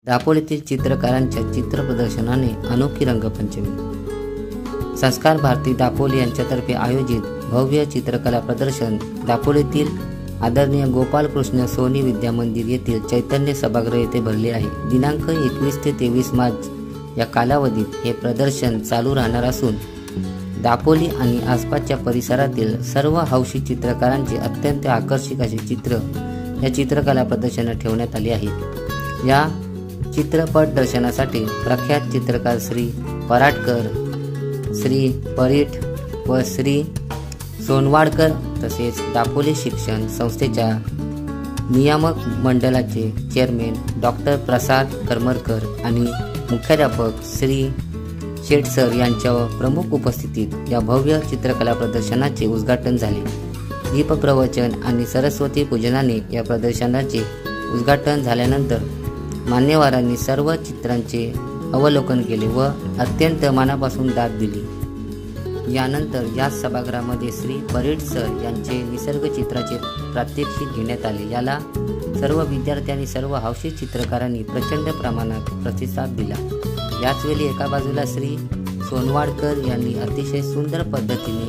दापोलीतील चित्रकारांच्या चित्र प्रदर्शनाने अनोखी रंगपंचमी। संस्कार भारती दापोली यांच्यातर्फे आयोजित भव्य चित्रकला प्रदर्शन दापोलीतील आदरणीय गोपालकृष्ण सोनी विद्या मंदिर येथील चैतन्य सभागृह येथे भरले आहे। दिनांक 21 ते 23 मार्च या कालावधीत हे प्रदर्शन चालू राहणार असून दापोली आणि आसपासच्या परिसरातील सर्व हौशी चित्रकारांचे अत्यंत आकर्षक असे चित्र या चित्रकला प्रदर्शनात ठेवण्यात आले आहेत। या चित्रपट दर्शनासाठी प्रख्यात चित्रकार श्री पराडकर, श्री परीठ व श्री सोनवाडकर तसेच दापोली शिक्षण संस्थेच्या नियामक मंडळाचे चेअरमॅन डॉक्टर प्रसाद करमरकर आणि मुख्याध्यापक श्री शेठ सर यांच्या प्रमुख उपस्थितीत या भव्य चित्रकला प्रदर्शनाचे उद्घाटन झाले। दीपप्रवचन आणि सरस्वती पूजनाने या प्रदर्शनाचे उद्घाटन झाल्यानंतर मान्यवरांनी सर्व चित्रांचे अवलोकन केले व अत्यंत मनापासून दाद दिली। यानंतर या सभागृहामध्ये श्री परेड सर यांचे निसर्ग चित्राचे प्रात्यक्षिक घेण्यात आले। याला सर्व विद्यार्थी आणि सर्व हौशी चित्रकारांनी प्रचंड प्रमाणात प्रतिसाद दिला। याचवेळी एका बाजूला श्री सोनवाडकर यांनी अतिशय सुंदर पद्धतीने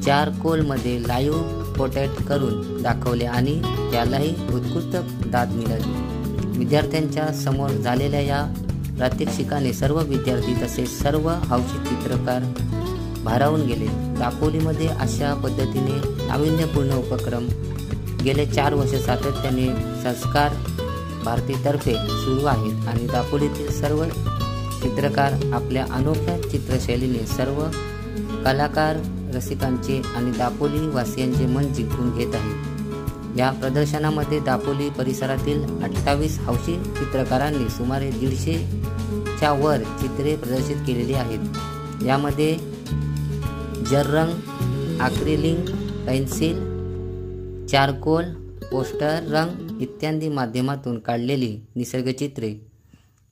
चारकोलमध्ये लाईव्ह पोर्ट्रेट करून दाखवले आणि त्यालाही उत्कृष्ट दाद मिळाली। विद्यार्थ्यांच्या समोर झालेल्या या प्रात्यक्षिकाने सर्व विद्यार्थी तसेच सर्व हौशी चित्रकार भारावून गेले। दापोलीमध्ये अशा पद्धतीने नाविन्यपूर्ण उपक्रम गेले 4 वर्ष सातत्याने संस्कार भारतीतर्फे सुरू आहेत आणि दापोलीतील सर्व चित्रकार आपल्या अनोख्या चित्रशैलीने सर्व कलाकार रसिकांचे आणि दापोली वासियांचे मन जिंकून घेत आहेत। या प्रदर्शनामध्ये दापोली परिसरातील 28 हौशी चित्रकारांनी सुमारे 150च्या वर चित्रे प्रदर्शित केलेली आहेत। यामध्ये जलरंग, ॲक्रिलिक, पेन्सिल, चारकोल, पोस्टर रंग इत्यादी माध्यमातून काढलेली निसर्गचित्रे,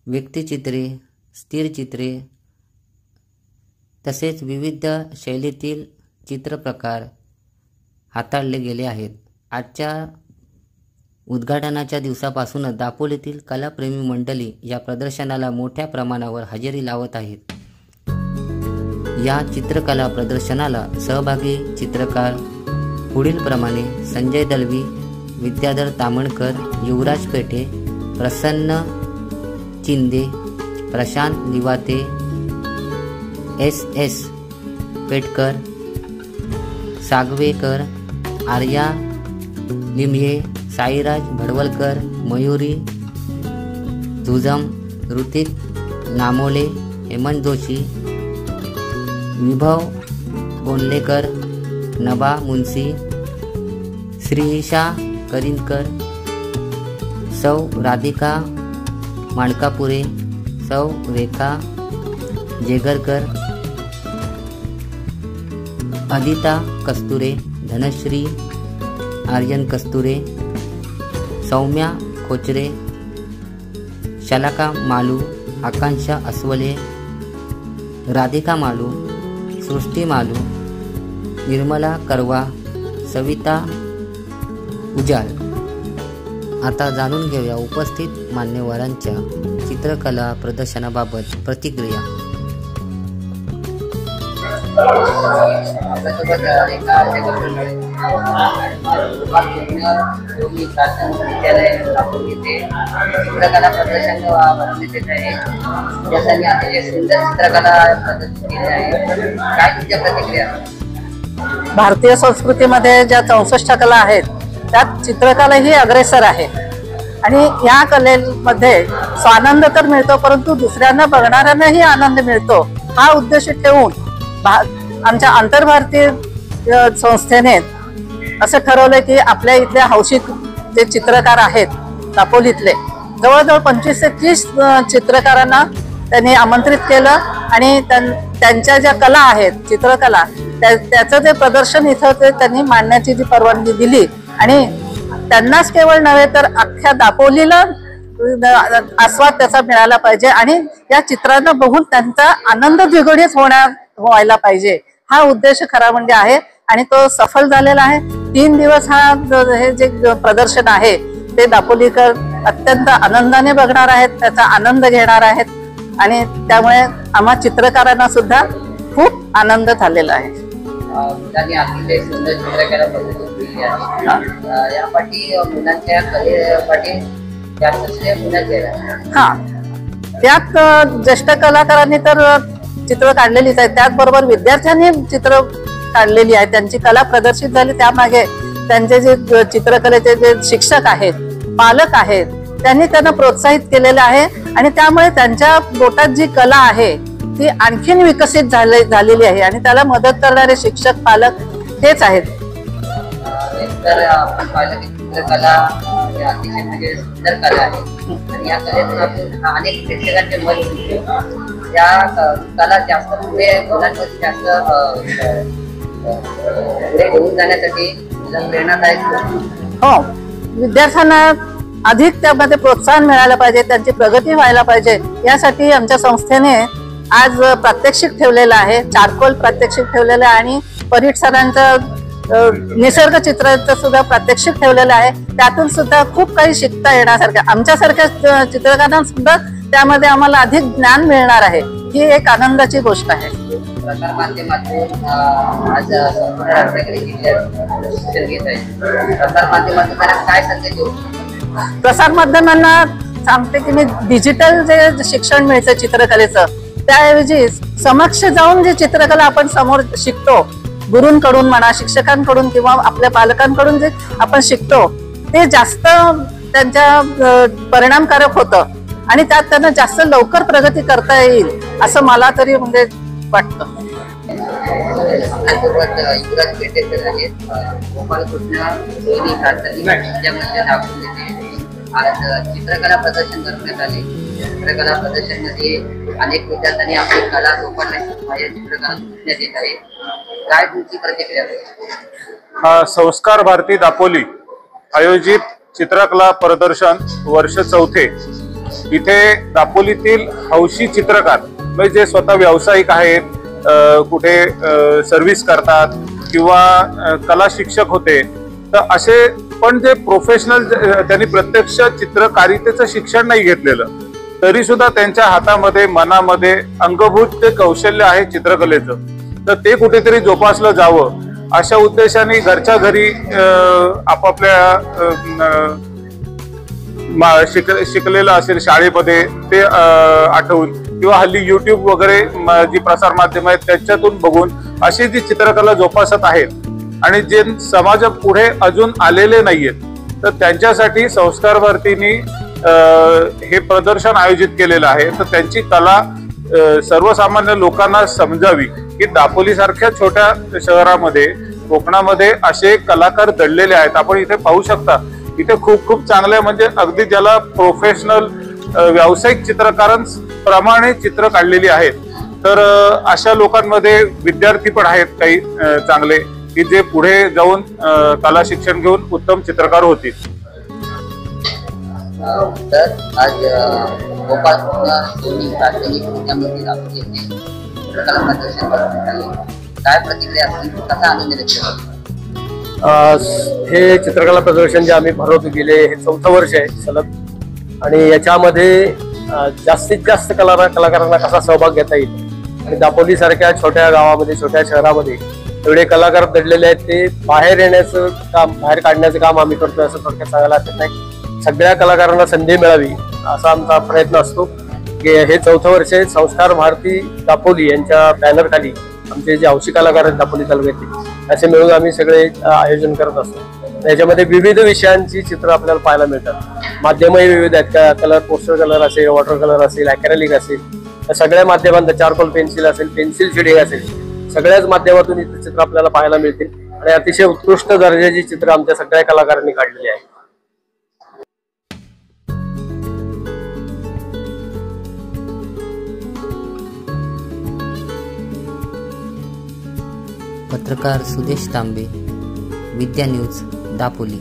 व्यक्तिचित्रे, स्थिरचित्रे तसेच विविध शैलीतील चित्रप्रकार हाताळले गेले आहेत। आजच्या उद्घाटनाच्या दिवसापासूनच दापोलीतील कलाप्रेमी मंडळी या प्रदर्शनाला मोठ्या प्रमाणावर हजेरी लावत आहेत। या चित्रकला प्रदर्शनाला सहभागी चित्रकार पुढीलप्रमाणे संजय दलवी, विद्याधर तामणकर, युवराज पेठे, प्रसन्न चिंदे, प्रशांत लिवाते, एस पेटकर, सागवेकर, आर्या लिमये, साईराज भडवलकर, मयुरी झुजम, ऋतिक नामोले, हेमंत जोशी, विभव गोंडलेकर, नभा मुंशी, श्रीशा करिंदकर, सौ राधिका माणकापुरे, सौ रेखा जेगरकर, अदिता कस्तुरे, धनश्री आर्यन कस्तुरे, सौम्या खोचरे, शलाका मालू, आकांक्षा अस्वले, राधिका मालू, सृष्टी मालू, निर्मला करवा, सविता उजाल। आता जाणून घेऊया उपस्थित मान्यवरांच्या चित्रकला प्रदर्शनाबाबत प्रतिक्रिया। चित्रकला प्रदर्शन भरवण्यात येत आहे। ज्यासाठी अतिशय सुंदर चित्रकला प्रदर्शित केली आहे। काय तुमच्या प्रतिक्रिया? भारतीय संस्कृतीमध्ये ज्या 64 कला आहेत त्यात चित्रकला ही अग्रेसर आहे आणि या कलेमध्ये स्वानंद तर मिळतो परंतु दुसऱ्यांना बघणाऱ्यांनाही आनंद मिळतो। हा उद्देश ठेवून आमच्या आंतरभारतीय संस्थेने असं ठरवलं की आपल्या इथल्या हौशी जे चित्रकार आहेत दापोलीतले जवळजवळ 25 ते 30 चित्रकारांना त्यांनी आमंत्रित केलं आणि त्यांच्या ज्या कला आहेत चित्रकला त्याचं जे प्रदर्शन इथं ते त्यांनी मांडण्याची जी परवानगी दिली आणि त्यांनाच केवळ नव्हे तर अख्ख्या दापोलीला आस्वाद त्याचा मिळाला पाहिजे आणि या चित्रांना बघून त्यांचा आनंद द्विगुणित व्हायला पाहिजे हा उद्देश खरा म्हणजे आहे आणि तो सफल झालेला आहे। 3 दिवस हे जे प्रदर्शन आहे ते दापोलीकर अत्यंत आनंदाने बघणार आहेत, त्याचा आनंद घेणार आहेत आणि त्यामुळे आम्हा चित्रकारांना सुद्धा खूप आनंद झालेला आहे. मुलांनी अतिशय सुंदर चित्रकला पद्धती केली आहे. यापाठी मुलांच्या कलेपाठी जास्त श्रेय मुलांचे आहे. हा, त्यात ज्येष्ठ कलाकारांनी तर चित्र काढलेलीच आहेत, त्याचबरोबर विद्यार्थ्यांनी चित्र काढलेली आहे, त्यांची कला प्रदर्शित झाली. त्यामागे त्यांचे जे चित्रकलेचे जे शिक्षक आहेत, पालक आहेत, त्यांनी त्यांना प्रोत्साहित केलेलं आहे आणि त्यामुळे त्यांच्या बोटात जी कला आहे ती आणखीन विकसित झालेली आहे आणि त्याला मदत करणारे शिक्षक पालक हेच आहेत. तर आपण पाहिलं की चित्रकला अतिशय म्हणजे सुंदर कला आहे आणि या कलेतून आपण अनेक प्रेक्षकांचे मन जिंकतो. या कला जास्त पुढे मुलांमध्ये जास्त पुढे घेऊन जाण्यासाठी प्रेरणादायक. हो, विद्यार्थ्यांना अधिक त्यामध्ये प्रोत्साहन मिळालं पाहिजे, त्यांची प्रगती व्हायला पाहिजे, यासाठी आमच्या संस्थेने आज प्रात्यक्षिक ठेवलेलं आहे, चारकोल प्रात्यक्षिक ठेवलेलं आहे आणि परीट सरांचं निसर्ग चित्राचं सुद्धा प्रात्यक्षिक ठेवलेलं आहे. त्यातून सुद्धा खूप काही शिकता येण्यासारखं आमच्यासारख्या चित्रकारांना सुद्धा त्यामध्ये आम्हाला अधिक ज्ञान मिळणार आहे. ही एक आनंदाची गोष्ट आहे. प्रसार माध्यमातून आज संपूर्ण रत्नागिरी जिल्ह्यात शिक्षण घेत आहे. प्रसार माध्यमातून काय संदेश देऊ? प्रसार माध्यमांना सांगते की मी डिजिटल जे शिक्षण मिळतं चित्रकलेचं, त्याऐवजी समक्ष जाऊन जे चित्रकला आपण समोर शिकतो, गुरूंकडून म्हणा, शिक्षकांकडून किंवा आपल्या पालकांकडून जे आपण शिकतो ते जास्त त्यांच्या परिणामकारक होतं आणि त्यात त्यांना जास्त लवकर प्रगती करता येईल असं मला तरी म्हणजे वाटतं. युवराज पेटे सर आहेत, गोपालकृष्ण सोनी आज चित्रकला प्रदर्शन करण्यात आले. चित्रकला प्रदर्शनमध्ये अनेक विद्यार्थ्यांनी आपली कला जोपासण्याची चित्रकला शिकण्यात येत आहे. काय तुमची प्रतिक्रिया? संस्कार भारती दापोली आयोजित चित्रकला प्रदर्शन वर्ष 4 इथे दापोलीतील हौशी चित्रकार म्हणजे जे स्वतः व्यावसायिक आहेत, कुठे सर्व्हिस करतात किंवा कला शिक्षक होते, तर असे पण जे प्रोफेशनल त्यांनी प्रत्यक्ष चित्रकारितेचं शिक्षण नाही घेतलेलं तरी सुद्धा त्यांच्या हातामध्ये मनामध्ये अंगभूत ते कौशल्य आहे चित्रकलेचं, तर ते कुठेतरी जोपासलं जावं अशा उद्देशाने घरच्या घरी आपापल्या शिकलेलं असेल शाळेमध्ये ते आठवून किंवा हल्ली युट्यूब वगैरे जी प्रसार माध्यम आहेत त्याच्यातून बघून अशी जी चित्रकला जोपासत आहेत आणि जे समाज पुढे अजून आलेले नाहीयेत, तर त्यांच्यासाठी संस्कार भारतीनी हे प्रदर्शन आयोजित केलेलं आहे. तर त्यांची कला सर्वसामान्य लोकांना समजावी की दापोली सारख्या छोट्या शहरामध्ये, कोकणामध्ये असे कलाकार दडलेले आहेत. आपण इथे पाहू शकता, इथे खूप खूप चांगले म्हणजे अगदी ज्याला प्रोफेशनल व्यावसायिक चित्रकारांप्रमाणे चित्र काढलेली आहेत. तर अशा लोकांमध्ये विद्यार्थी पण आहेत काही चांगले की जे पुढे जाऊन कला शिक्षण घेऊन उत्तम चित्रकार होतील. तर आज गोपालकृष्ण सोनी प्राथमिक विद्यामंदिर दापोली येथे चित्रकला प्रदर्शन करण्यात आले. काय प्रतिक्रिया असतील, कसा आनंद व्यक्त करतो? हे चित्रकला प्रदर्शन जे आम्ही भरवतो गेले हे 4थं वर्ष आहे सलग आणि याच्यामध्ये जास्तीत जास्त कलाकारांना कसा सहभाग घेता येईल आणि दापोली सारख्या छोट्या गावामध्ये, छोट्या शहरामध्ये एवढे कलाकार दडलेले आहेत, ते बाहेर येण्याचं काम, बाहेर काढण्याचं काम आम्ही करतोय असं थोडक्यात सांगायला हरकत नाही. सगळ्या कलाकारांना संधी मिळावी असा आमचा प्रयत्न असतो. की हे 4थं वर्ष आहे. संस्कार भारती दापोली यांच्या बॅनर खाली आमचे जे हौशी कलाकार आहेत दापोली तालुक्यातले असे मिळून आम्ही सगळे आयोजन करत असतो. याच्यामध्ये विविध विषयांची चित्र आपल्याला पाहायला मिळतात. माध्यमही विविध आहेत, कलर, पोस्टर कलर असेल, वॉटर कलर असेल, ॲक्रेलिक असेल, या सगळ्या माध्यमांत, चारकोल पेन्सिल असेल, पेन्सिल शेडिंग असेल, सगळ्याच माध्यमातून इथे चित्र आपल्याला पाहायला मिळतील आणि अतिशय उत्कृष्ट दर्जाची चित्र आमच्या सगळ्या कलाकारांनी काढलेली आहेत. पत्रकार सुदेश तांबे, विद्या न्यूज, दापोली.